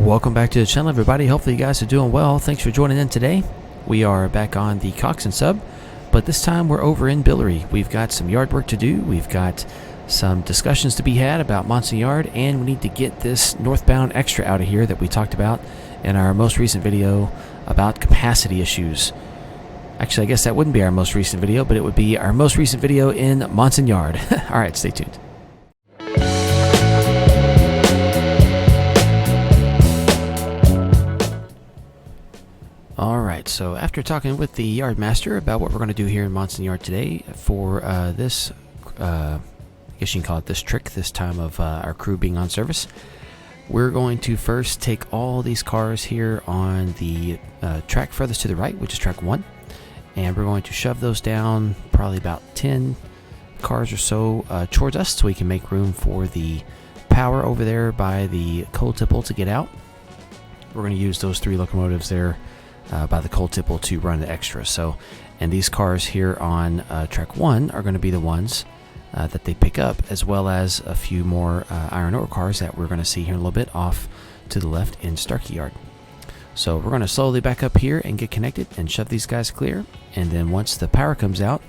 Welcome back to the channel, everybody. Hopefully you guys are doing well. Thanks for joining in today. We are back on the Coxton Sub, but this time we're over in Biliary. We've got some yard work to do. We've got some discussions to be had about Monson Yard, and we need to get this Northbound extra out of here that we talked about in our most recent video about capacity issues. Actually, I guess that wouldn't be our most recent video, but it would be our most recent video in Monson Yard. All right, stay tuned. Alright, so after talking with the yard master about what we're going to do here in Monson Yard today for this, I guess you can call it this trick, this time of our crew being on service, we're going to first take all these cars here on the track furthest to the right, which is track 1, and we're going to shove those down probably about 10 cars or so towards us so we can make room for the power over there by the coal tipple to get out. We're going to use those 3 locomotives there by the coal tipple to run the extra. So, and these cars here on track 1 are going to be the ones that they pick up, as well as a few more iron ore cars that we're going to see here in a little bit off to the left in Starkey Yard. So we're going to slowly back up here and get connected and shove these guys clear, and then once the power comes out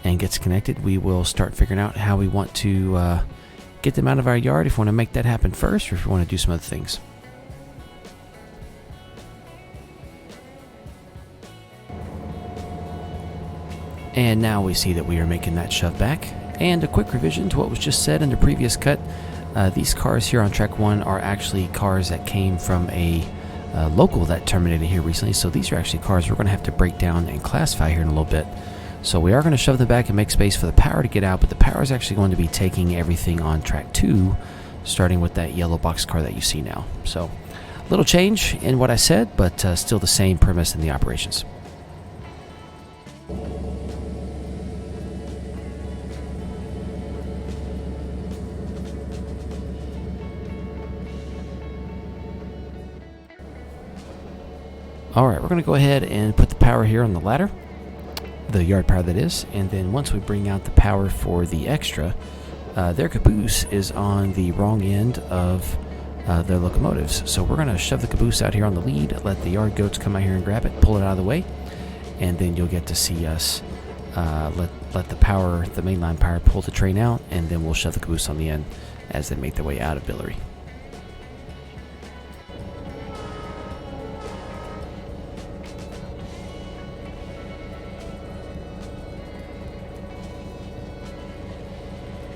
and gets connected, we will start figuring out how we want to get them out of our yard, if we want to make that happen first or if we want to do some other things. And now we see that we are making that shove back. And a quick revision to what was just said in the previous cut. These cars here on track 1 are actually cars that came from a local that terminated here recently. So these are actually cars we're going to have to break down and classify here in a little bit. So we are going to shove them back and make space for the power to get out, but the power is actually going to be taking everything on track 2, starting with that yellow box car that you see now. So a little change in what I said, but still the same premise in the operations. Alright, we're going to go ahead and put the power here on the ladder, the yard power that is, and then once we bring out the power for the extra, their caboose is on the wrong end of their locomotives. So we're going to shove the caboose out here on the lead, let the yard goats come out here and grab it, pull it out of the way, and then you'll get to see us let the power, the mainline power, pull the train out, and then we'll shove the caboose on the end as they make their way out of Biliary.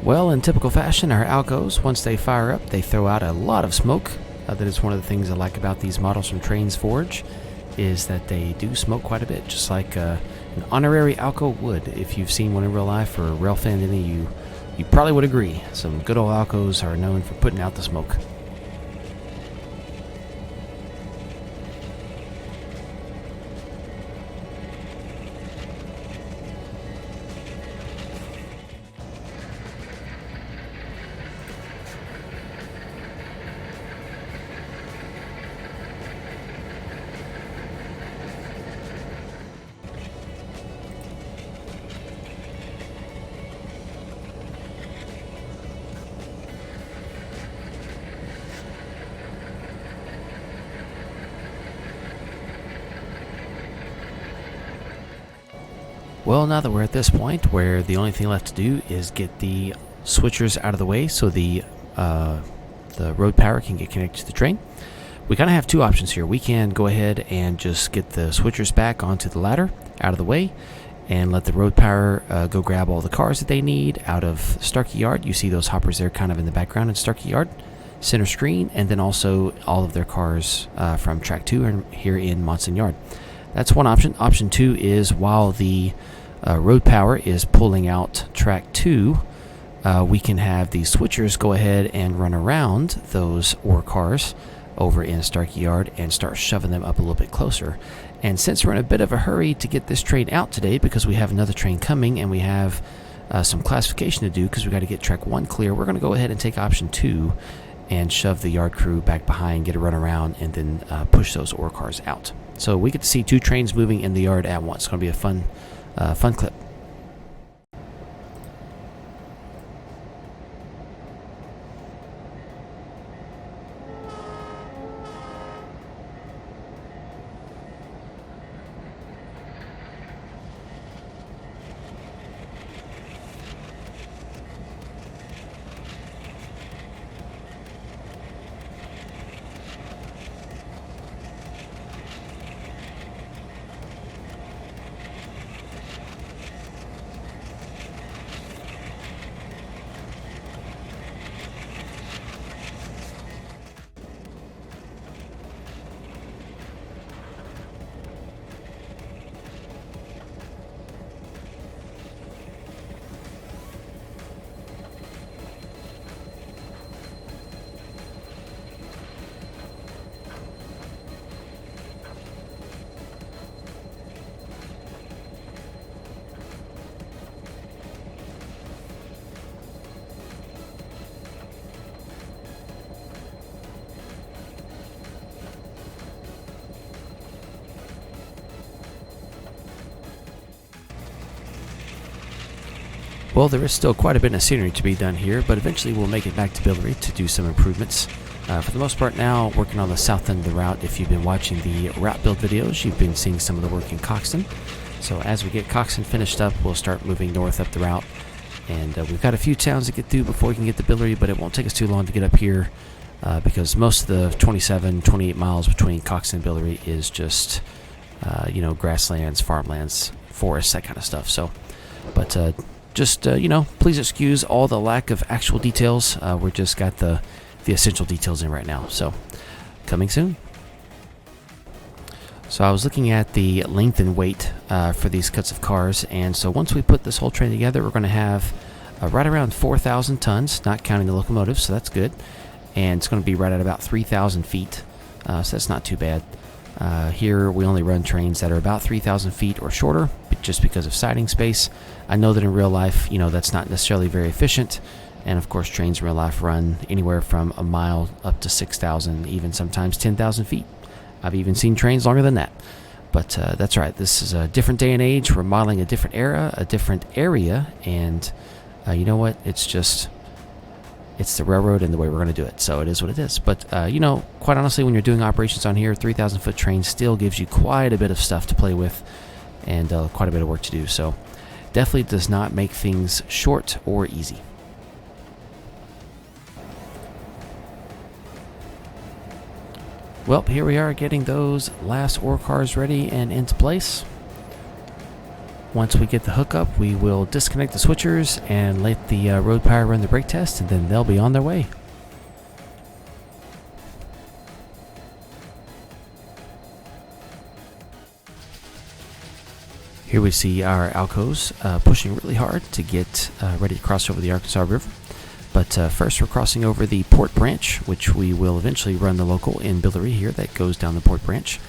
Well, in typical fashion, our Alcos, once they fire up, they throw out a lot of smoke. That is one of the things I like about these models from Trainz Forge, is that they do smoke quite a bit, just like an honorary Alco would. If you've seen one in real life or rail fan any, you probably would agree. Some good old Alcos are known for putting out the smoke. Well, now that we're at this point where the only thing left to do is get the switchers out of the way so the road power can get connected to the train, we kind of have 2 options here. We can go ahead and just get the switchers back onto the ladder out of the way and let the road power go grab all the cars that they need out of Starkey Yard. You see those hoppers there kind of in the background in Starkey Yard, center screen, and then also all of their cars from track 2 and here in Monson Yard. That's one option. Option 2 is while the road power is pulling out track 2, we can have the switchers go ahead and run around those ore cars over in Starkey Yard and start shoving them up a little bit closer. And since we're in a bit of a hurry to get this train out today because we have another train coming and we have some classification to do because we got to get track 1 clear, we're going to go ahead and take option 2 and shove the yard crew back behind, get a run around, and then push those ore cars out. So we get to see 2 trains moving in the yard at once. It's going to be a fun clip. Well, there is still quite a bit of scenery to be done here, but eventually we'll make it back to Biliary to do some improvements. For the most part now, working on the south end of the route. If you've been watching the route build videos, you've been seeing some of the work in Coxton. So as we get Coxton finished up, we'll start moving north up the route. And we've got a few towns to get through before we can get to Biliary, but it won't take us too long to get up here because most of the 27, 28 miles between Coxton and Biliary is just, grasslands, farmlands, forests, that kind of stuff. So, but please excuse all the lack of actual details. We're just got the essential details in right now. So, coming soon. So I was looking at the length and weight for these cuts of cars, and so once we put this whole train together, we're going to have right around 4,000 tons, not counting the locomotives, so that's good. And it's going to be right at about 3,000 feet, so that's not too bad. Here we only run trains that are about 3,000 feet or shorter, just because of siding space. I know that in real life, that's not necessarily very efficient, and of course trains in real life run anywhere from a mile up to 6,000, even sometimes 10,000 feet. I've even seen trains longer than that. But that's right. This is a different day and age. We're modeling a different era, a different area. And you know what? It's the railroad and the way we're going to do it. So it is what it is. But, quite honestly, when you're doing operations on here, 3,000-foot train still gives you quite a bit of stuff to play with and quite a bit of work to do. So definitely does not make things short or easy. Well, here we are getting those last ore cars ready and into place. Once we get the hookup, we will disconnect the switchers and let the road power run the brake test, and then they'll be on their way. Here we see our Alcos pushing really hard to get ready to cross over the Arkansas River. But first we're crossing over the Port Branch, which we will eventually run the local in Biliary here that goes down the Port Branch.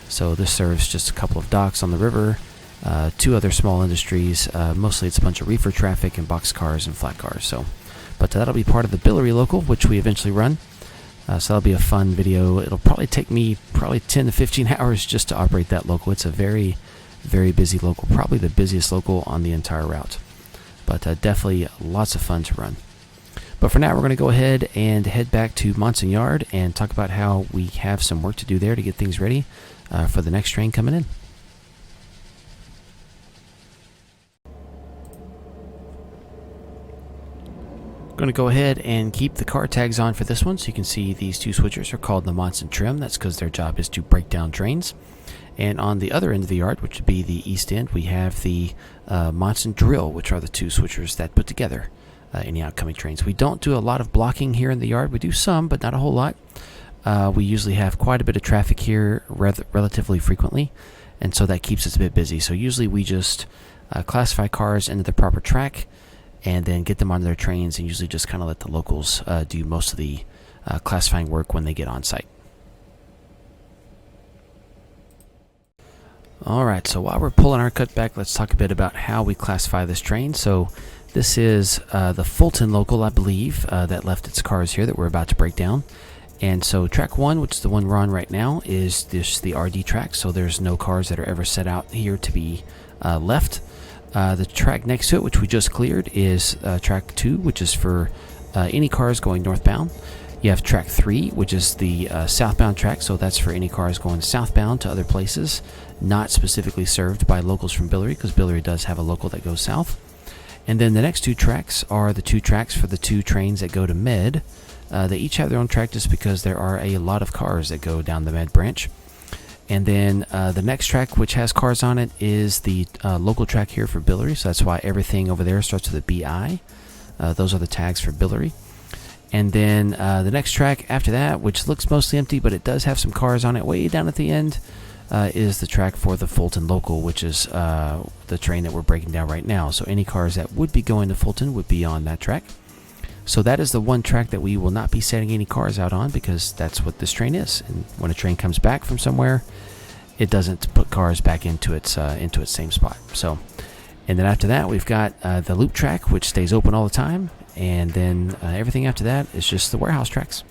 So this serves just a couple of docks on the river, 2 other small industries. Mostly it's a bunch of reefer traffic and box cars and flat cars. So, but that'll be part of the Biliary local, which we eventually run. So that'll be a fun video. It'll probably take me 10 to 15 hours just to operate that local. It's a very, very busy local, probably the busiest local on the entire route. But definitely lots of fun to run. But for now, we're going to go ahead and head back to Monson Yard and talk about how we have some work to do there to get things ready for the next train coming in. I'm going to go ahead and keep the car tags on for this one. So you can see these 2 switchers are called the Monson Trim. That's because their job is to break down trains. And on the other end of the yard, which would be the east end, we have the Monson Drill, which are the 2 switchers that put together any outcoming trains. We don't do a lot of blocking here in the yard. We do some, but not a whole lot. We usually have quite a bit of traffic here relatively frequently, and so that keeps us a bit busy. So usually we just classify cars into the proper track and then get them onto their trains, and usually just kind of let the locals do most of the classifying work when they get on site. Alright, so while we're pulling our cut back, let's talk a bit about how we classify this train. So this is the Fulton local, I believe, that left its cars here that we're about to break down. And so track 1, which is the one we're on right now, is the RD track. So there's no cars that are ever set out here to be left. The track next to it, which we just cleared, is track 2, which is for any cars going northbound. You have track 3, which is the southbound track. So that's for any cars going southbound to other places, not specifically served by locals from Biliary, because Biliary does have a local that goes south. And then the next 2 tracks are the 2 tracks for the 2 trains that go to Med. They each have their own track just because there are a lot of cars that go down the Med branch. And then the next track, which has cars on it, is the local track here for Biliary. So that's why everything over there starts with a BI. Those are the tags for Biliary. And then the next track after that, which looks mostly empty, but it does have some cars on it way down at the end, is the track for the Fulton local, which is the train that we're breaking down right now. So any cars that would be going to Fulton would be on that track. So that is the one track that we will not be setting any cars out on, because that's what this train is. And when a train comes back from somewhere, it doesn't put cars back into its same spot. So, and then after that, we've got the loop track, which stays open all the time. And then everything after that is just the warehouse tracks.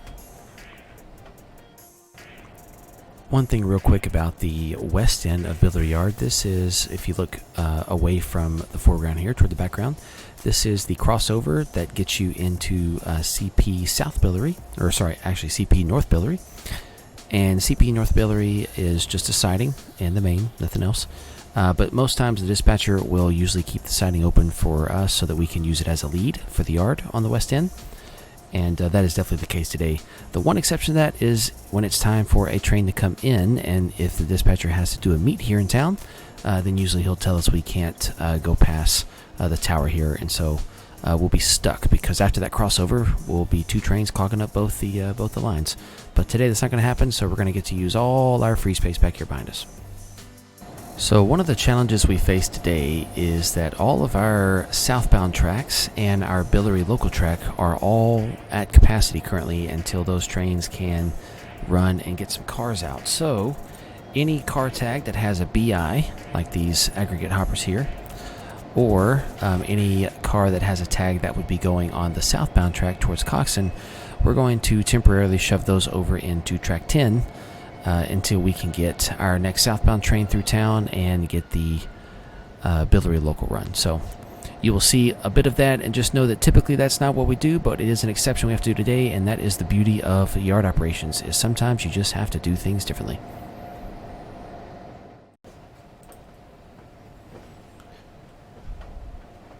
One thing real quick about the west end of Biliary Yard. This is, if you look away from the foreground here toward the background, this is the crossover that gets you into CP South Biliary, or sorry, actually CP North Biliary. And CP North Biliary is just a siding and the main, nothing else. But most times the dispatcher will usually keep the siding open for us so that we can use it as a lead for the yard on the west end. And that is definitely the case today. The one exception to that is when it's time for a train to come in, and if the dispatcher has to do a meet here in town, then usually he'll tell us we can't go past the tower here, and so we'll be stuck, because after that crossover will be two trains clogging up both the lines. But today that's not going to happen, so we're going to get to use all our free space back here behind us. So one of the challenges we face today is that all of our southbound tracks and our Biliary local track are all at capacity currently until those trains can run and get some cars out. So any car tag that has a BI, like these aggregate hoppers here, or any car that has a tag that would be going on the southbound track towards Coxton, we're going to temporarily shove those over into track 10 until we can get our next southbound train through town and get the Biliary local run. So you will see a bit of that, and just know that typically that's not what we do, but it is an exception we have to do today, and that is the beauty of yard operations, is sometimes you just have to do things differently.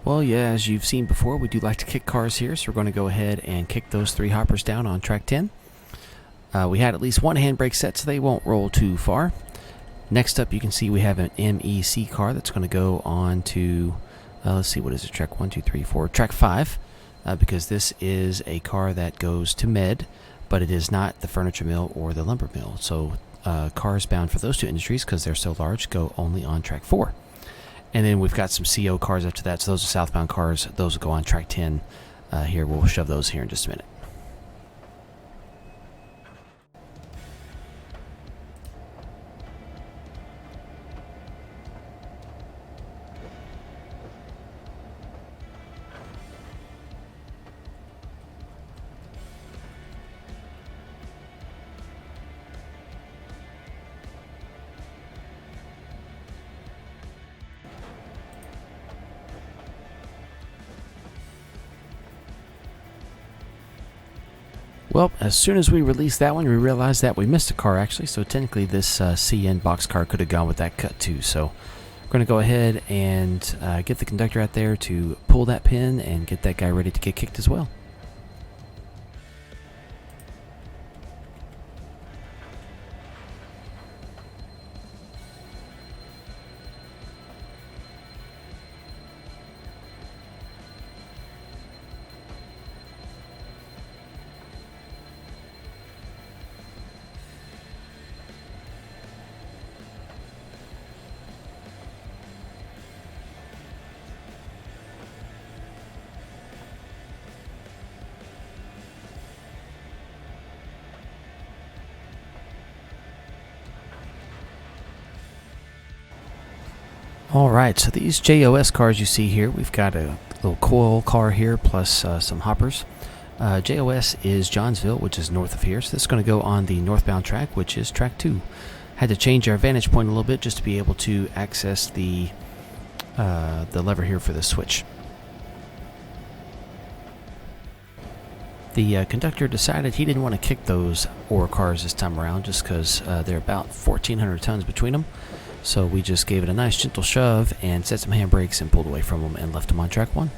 Well, yeah, as you've seen before, we do like to kick cars here, so we're going to go ahead and kick those three hoppers down on track 10. We had at least one handbrake set, so they won't roll too far. Next up, you can see we have an MEC car that's going to go on to, let's see, what is it, track 1, 2, 3, 4, track 5, because this is a car that goes to Med, but it is not the furniture mill or the lumber mill. So cars bound for those two industries, because they're so large, go only on track 4. And then we've got some CO cars up to that, so those are southbound cars. Those will go on track 10 here. We'll shove those here in just a minute. Well, as soon as we released that one, we realized that we missed a car, actually. So technically this CN box car could have gone with that cut too. So we're going to go ahead and get the conductor out there to pull that pin and get that guy ready to get kicked as well. Alright, so these JOS cars you see here, we've got a little coil car here plus some hoppers. JOS is Johnsville, which is north of here, so this is going to go on the northbound track, which is track 2. Had to change our vantage point a little bit just to be able to access the lever here for the switch. The conductor decided he didn't want to kick those ore cars this time around just because they're about 1,400 tons between them. So we just gave it a nice gentle shove and set some handbrakes and pulled away from them and left them on track 1.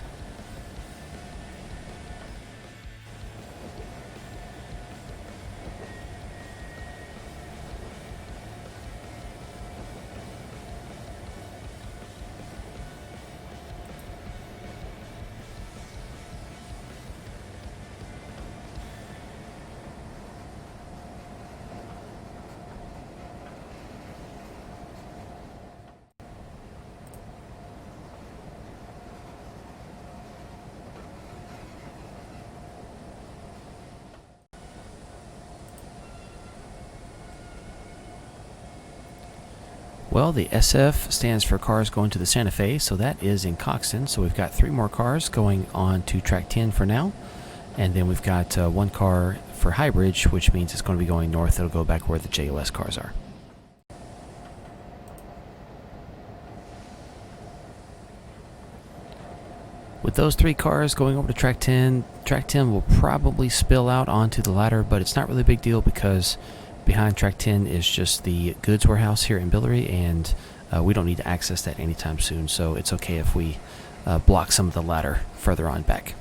Well, the SF stands for cars going to the Santa Fe, so that is in Coxton. So we've got 3 more cars going on to track 10 for now. And then we've got one car for High Bridge, which means it's going to be going north. It'll go back where the JOS cars are. With those 3 cars going over to track 10 will probably spill out onto the ladder, but it's not really a big deal because behind track 10 is just the goods warehouse here in Biliary, and we don't need to access that anytime soon, so it's okay if we block some of the ladder further on back.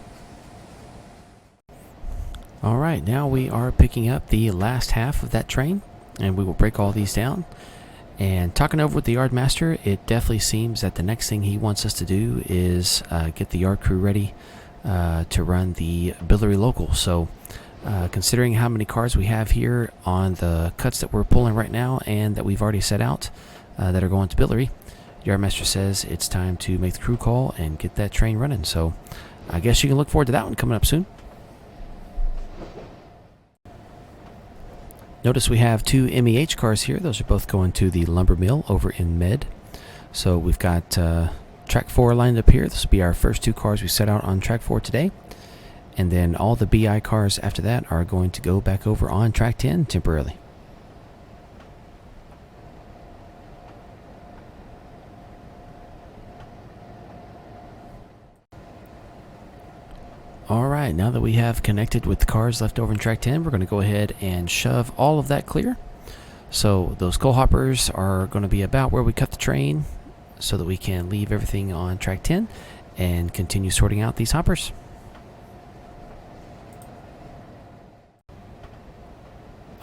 Alright, now we are picking up the last half of that train, and we will break all these down. And talking over with the yard master, it definitely seems that the next thing he wants us to do is get the yard crew ready to run the Biliary local. So considering how many cars we have here on the cuts that we're pulling right now and that we've already set out that are going to Biliary, Yardmaster says it's time to make the crew call and get that train running. So I guess you can look forward to that one coming up soon. Notice we have 2 MEH cars here. Those are both going to the lumber mill over in Med. So we've got track 4 lined up here. This will be our first 2 cars we set out on track 4 today. And then all the BI cars after that are going to go back over on track 10 temporarily. Alright, now that we have connected with the cars left over in track 10, we're going to go ahead and shove all of that clear. So those coal hoppers are going to be about where we cut the train so that we can leave everything on track 10 and continue sorting out these hoppers.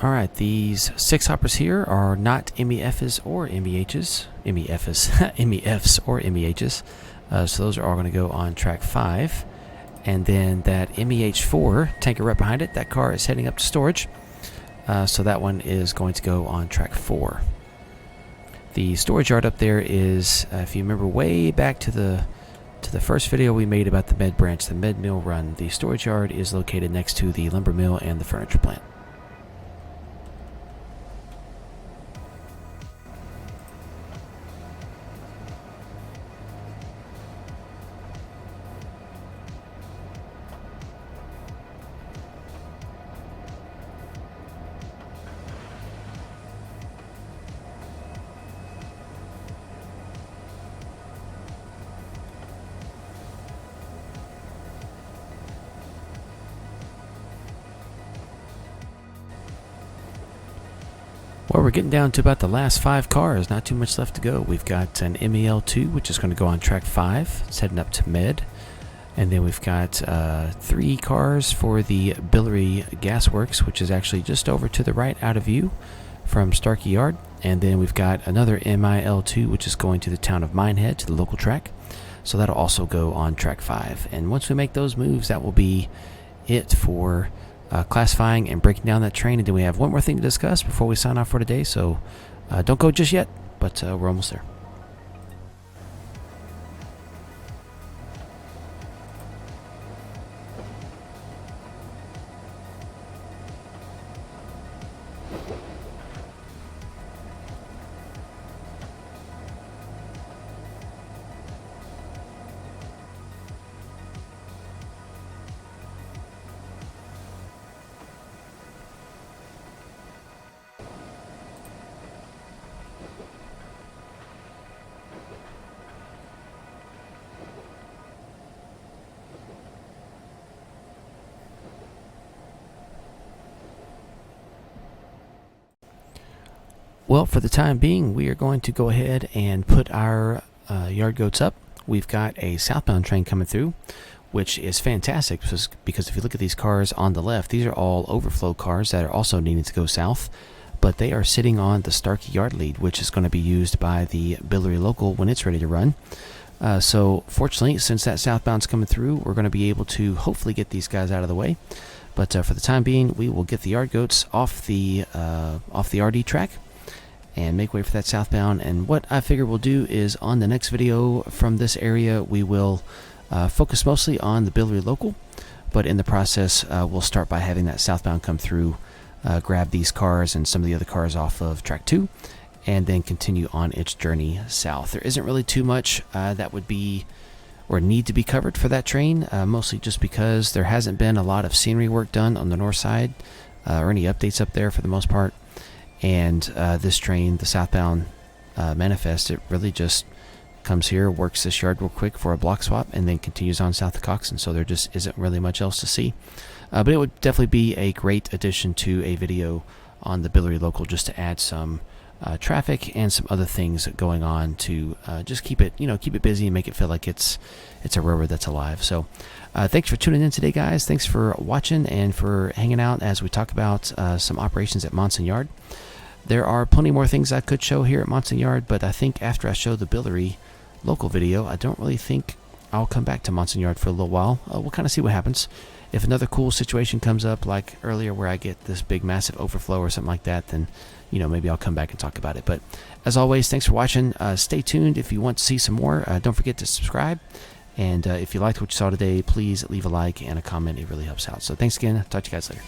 Alright, these 6 hoppers here are not MEFs or MEHs. MEFs or MEHs. So those are all going to go on track 5. And then that MEH4 tanker right behind it, that car is heading up to storage. So that one is going to go on track 4. The storage yard up there is, if you remember way back to the first video we made about the Med branch, the Med mill run, the storage yard is located next to the lumber mill and the furniture plant. Well, we're getting down to about the last 5 cars. Not too much left to go. We've got an MEL2, which is going to go on track 5. It's heading up to Med. And then we've got 3 cars for the Biliary Gasworks, which is actually just over to the right out of view from Starkey Yard. And then we've got another MIL2, which is going to the town of Minehead, to the local track. So that'll also go on track 5. And once we make those moves, that will be it for classifying and breaking down that train. And then we have one more thing to discuss before we sign off for today, so don't go just yet, but we're almost there. Well, for the time being, we are going to go ahead and put our yard goats up. We've got a southbound train coming through, which is fantastic because if you look at these cars on the left, these are all overflow cars that are also needing to go south, but they are sitting on the Starkey Yard lead, which is going to be used by the Biliary local when it's ready to run. So fortunately, since that southbound's coming through, we're going to be able to hopefully get these guys out of the way. But for the time being, we will get the yard goats off the RD track and make way for that southbound. And what I figure we'll do is on the next video from this area, we will focus mostly on the Biliary local, but in the process, we'll start by having that southbound come through, grab these cars and some of the other cars off of track 2, and then continue on its journey south. There isn't really too much that would be or need to be covered for that train, mostly just because there hasn't been a lot of scenery work done on the north side or any updates up there for the most part. And this train, the southbound manifest, it really just comes here, works this yard real quick for a block swap, and then continues on south of Coxton. So there just isn't really much else to see. But it would definitely be a great addition to a video on the Biliary local, just to add some traffic and some other things going on to just keep it busy and make it feel like it's a railroad that's alive. So thanks for tuning in today, guys. Thanks for watching and for hanging out as we talk about some operations at Monson Yard. There are plenty more things I could show here at Monson Yard, but I think after I show the Biliary local video, I don't really think I'll come back to Monson Yard for a little while. We'll kind of see what happens. If another cool situation comes up like earlier where I get this big massive overflow or something like that, then maybe I'll come back and talk about it. But as always, thanks for watching. Stay tuned if you want to see some more. Don't forget to subscribe, and if you liked what you saw today, please leave a like and a comment. It really helps out. So thanks again. Talk to you guys later.